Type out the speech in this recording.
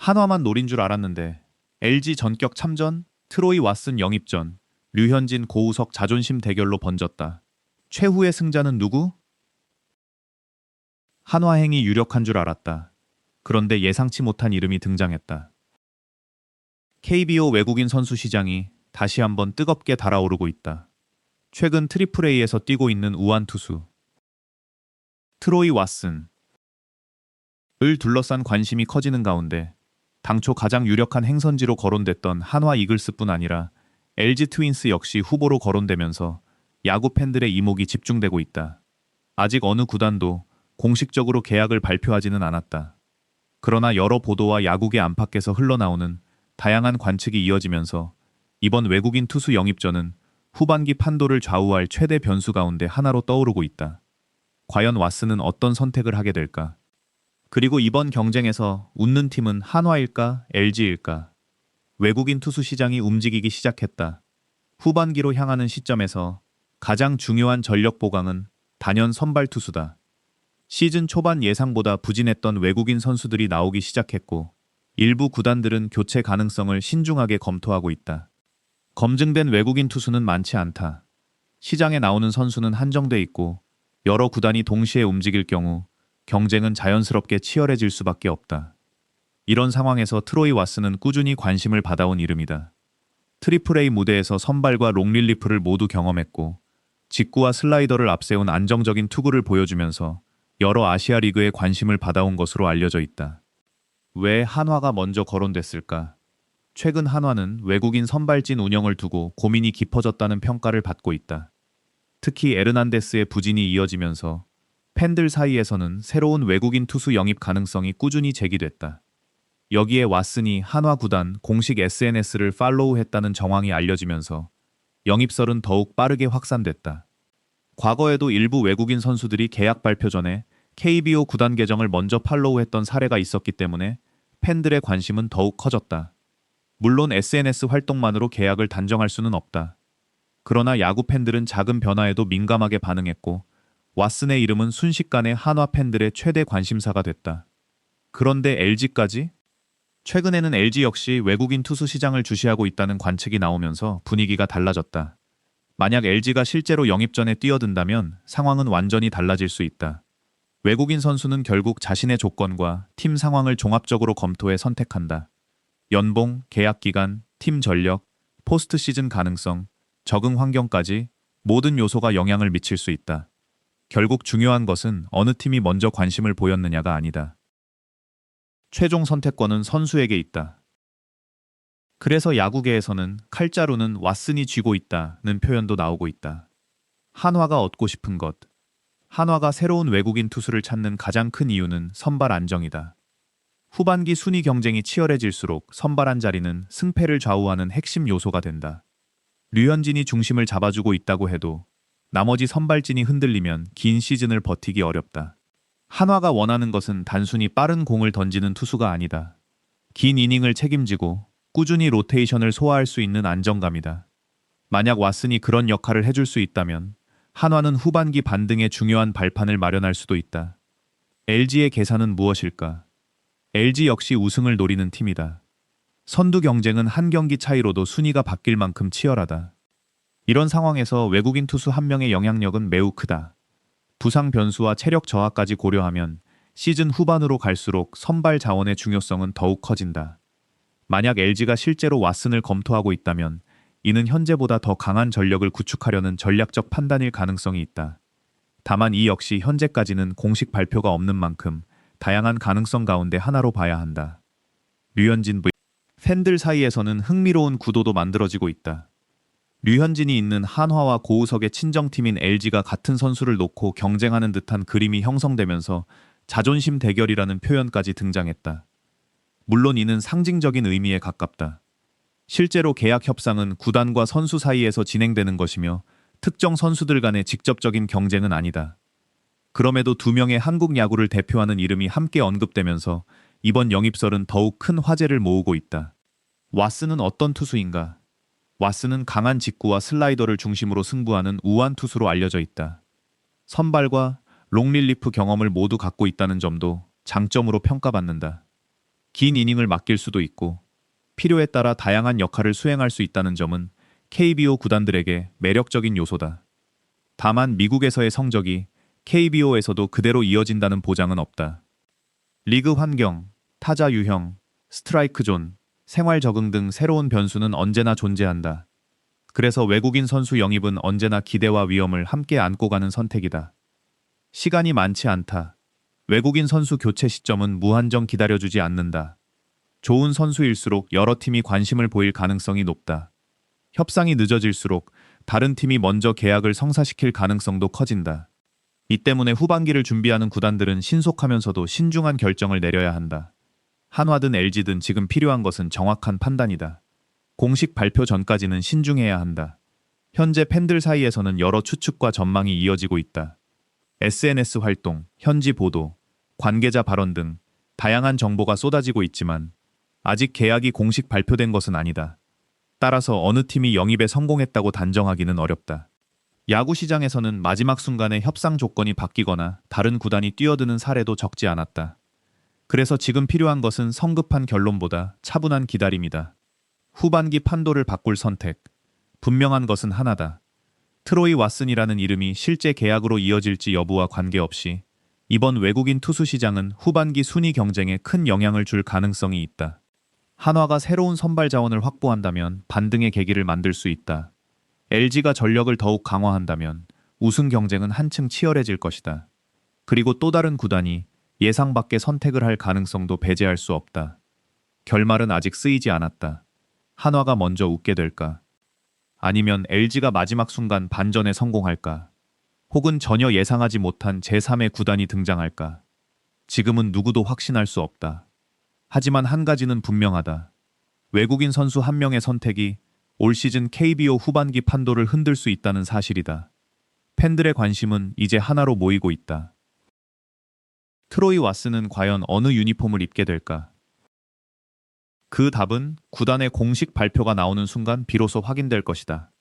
한화만 노린 줄 알았는데 LG 전격 참전, 트로이 왓슨 영입전, 류현진 고우석 자존심 대결로 번졌다. 최후의 승자는 누구? 한화행이 유력한 줄 알았다. 그런데 예상치 못한 이름이 등장했다. KBO 외국인 선수 시장이 다시 한번 뜨겁게 달아오르고 있다. 최근 트리플 A에서 뛰고 있는 우완 투수 트로이 왓슨을 둘러싼 관심이 커지는 가운데 당초 가장 유력한 행선지로 거론됐던 한화 이글스뿐 아니라 LG 트윈스 역시 후보로 거론되면서 야구 팬들의 이목이 집중되고 있다. 아직 어느 구단도 공식적으로 계약을 발표하지는 않았다. 그러나 여러 보도와 야구계 안팎에서 흘러나오는 다양한 관측이 이어지면서 이번 외국인 투수 영입전은 후반기 판도를 좌우할 최대 변수 가운데 하나로 떠오르고 있다. 과연 왓슨은 어떤 선택을 하게 될까? 그리고 이번 경쟁에서 웃는 팀은 한화일까, LG일까? 외국인 투수 시장이 움직이기 시작했다. 후반기로 향하는 시점에서 가장 중요한 전력 보강은 단연 선발 투수다. 시즌 초반 예상보다 부진했던 외국인 선수들이 나오기 시작했고 일부 구단들은 교체 가능성을 신중하게 검토하고 있다. 검증된 외국인 투수는 많지 않다. 시장에 나오는 선수는 한정돼 있고 여러 구단이 동시에 움직일 경우 경쟁은 자연스럽게 치열해질 수밖에 없다. 이런 상황에서 트로이 왓슨은 꾸준히 관심을 받아온 이름이다. 트리플 A 무대에서 선발과 롱릴리프를 모두 경험했고 직구와 슬라이더를 앞세운 안정적인 투구를 보여주면서 여러 아시아 리그에 관심을 받아온 것으로 알려져 있다. 왜 한화가 먼저 거론됐을까? 최근 한화는 외국인 선발진 운영을 두고 고민이 깊어졌다는 평가를 받고 있다. 특히 에르난데스의 부진이 이어지면서 팬들 사이에서는 새로운 외국인 투수 영입 가능성이 꾸준히 제기됐다. 여기에 왓슨이 한화 구단 공식 SNS를 팔로우했다는 정황이 알려지면서 영입설은 더욱 빠르게 확산됐다. 과거에도 일부 외국인 선수들이 계약 발표 전에 KBO 구단 계정을 먼저 팔로우했던 사례가 있었기 때문에 팬들의 관심은 더욱 커졌다. 물론 SNS 활동만으로 계약을 단정할 수는 없다. 그러나 야구 팬들은 작은 변화에도 민감하게 반응했고 왓슨의 이름은 순식간에 한화 팬들의 최대 관심사가 됐다. 그런데 LG까지? 최근에는 LG 역시 외국인 투수 시장을 주시하고 있다는 관측이 나오면서 분위기가 달라졌다. 만약 LG가 실제로 영입전에 뛰어든다면 상황은 완전히 달라질 수 있다. 외국인 선수는 결국 자신의 조건과 팀 상황을 종합적으로 검토해 선택한다. 연봉, 계약 기간, 팀 전력, 포스트 시즌 가능성, 적응 환경까지 모든 요소가 영향을 미칠 수 있다. 결국 중요한 것은 어느 팀이 먼저 관심을 보였느냐가 아니다. 최종 선택권은 선수에게 있다. 그래서 야구계에서는 칼자루는 왓슨이 쥐고 있다는 표현도 나오고 있다. 한화가 얻고 싶은 것. 한화가 새로운 외국인 투수를 찾는 가장 큰 이유는 선발 안정이다. 후반기 순위 경쟁이 치열해질수록 선발한 자리는 승패를 좌우하는 핵심 요소가 된다. 류현진이 중심을 잡아주고 있다고 해도 나머지 선발진이 흔들리면 긴 시즌을 버티기 어렵다. 한화가 원하는 것은 단순히 빠른 공을 던지는 투수가 아니다. 긴 이닝을 책임지고 꾸준히 로테이션을 소화할 수 있는 안정감이다. 만약 왓슨이 그런 역할을 해줄 수 있다면 한화는 후반기 반등의 중요한 발판을 마련할 수도 있다. LG의 계산은 무엇일까? LG 역시 우승을 노리는 팀이다. 선두 경쟁은 한 경기 차이로도 순위가 바뀔 만큼 치열하다. 이런 상황에서 외국인 투수 한 명의 영향력은 매우 크다. 부상 변수와 체력 저하까지 고려하면 시즌 후반으로 갈수록 선발 자원의 중요성은 더욱 커진다. 만약 LG가 실제로 왓슨을 검토하고 있다면 이는 현재보다 더 강한 전력을 구축하려는 전략적 판단일 가능성이 있다. 다만 이 역시 현재까지는 공식 발표가 없는 만큼 다양한 가능성 가운데 하나로 봐야 한다. 류현진 팬들 사이에서는 흥미로운 구도도 만들어지고 있다. 류현진이 있는 한화와 고우석의 친정팀인 LG가 같은 선수를 놓고 경쟁하는 듯한 그림이 형성되면서 자존심 대결이라는 표현까지 등장했다. 물론 이는 상징적인 의미에 가깝다. 실제로 계약 협상은 구단과 선수 사이에서 진행되는 것이며 특정 선수들 간의 직접적인 경쟁은 아니다. 그럼에도 두 명의 한국 야구를 대표하는 이름이 함께 언급되면서 이번 영입설은 더욱 큰 화제를 모으고 있다. 왓슨은 어떤 투수인가? 왓슨은 강한 직구와 슬라이더를 중심으로 승부하는 우완 투수로 알려져 있다. 선발과 롱릴리프 경험을 모두 갖고 있다는 점도 장점으로 평가받는다. 긴 이닝을 맡길 수도 있고 필요에 따라 다양한 역할을 수행할 수 있다는 점은 KBO 구단들에게 매력적인 요소다. 다만 미국에서의 성적이 KBO에서도 그대로 이어진다는 보장은 없다. 리그 환경, 타자 유형, 스트라이크 존, 생활 적응 등 새로운 변수는 언제나 존재한다. 그래서 외국인 선수 영입은 언제나 기대와 위험을 함께 안고 가는 선택이다. 시간이 많지 않다. 외국인 선수 교체 시점은 무한정 기다려주지 않는다. 좋은 선수일수록 여러 팀이 관심을 보일 가능성이 높다. 협상이 늦어질수록 다른 팀이 먼저 계약을 성사시킬 가능성도 커진다. 이 때문에 후반기를 준비하는 구단들은 신속하면서도 신중한 결정을 내려야 한다. 한화든 LG든 지금 필요한 것은 정확한 판단이다. 공식 발표 전까지는 신중해야 한다. 현재 팬들 사이에서는 여러 추측과 전망이 이어지고 있다. SNS 활동, 현지 보도, 관계자 발언 등 다양한 정보가 쏟아지고 있지만 아직 계약이 공식 발표된 것은 아니다. 따라서 어느 팀이 영입에 성공했다고 단정하기는 어렵다. 야구 시장에서는 마지막 순간에 협상 조건이 바뀌거나 다른 구단이 뛰어드는 사례도 적지 않았다. 그래서 지금 필요한 것은 성급한 결론보다 차분한 기다림이다. 후반기 판도를 바꿀 선택. 분명한 것은 하나다. 트로이 왓슨이라는 이름이 실제 계약으로 이어질지 여부와 관계없이 이번 외국인 투수 시장은 후반기 순위 경쟁에 큰 영향을 줄 가능성이 있다. 한화가 새로운 선발 자원을 확보한다면 반등의 계기를 만들 수 있다. LG가 전력을 더욱 강화한다면 우승 경쟁은 한층 치열해질 것이다. 그리고 또 다른 구단이 예상 밖의 선택을 할 가능성도 배제할 수 없다. 결말은 아직 쓰이지 않았다. 한화가 먼저 웃게 될까? 아니면 LG가 마지막 순간 반전에 성공할까? 혹은 전혀 예상하지 못한 제3의 구단이 등장할까? 지금은 누구도 확신할 수 없다. 하지만 한 가지는 분명하다. 외국인 선수 한 명의 선택이 올 시즌 KBO 후반기 판도를 흔들 수 있다는 사실이다. 팬들의 관심은 이제 하나로 모이고 있다. 트로이 왓슨은 과연 어느 유니폼을 입게 될까? 그 답은 구단의 공식 발표가 나오는 순간 비로소 확인될 것이다.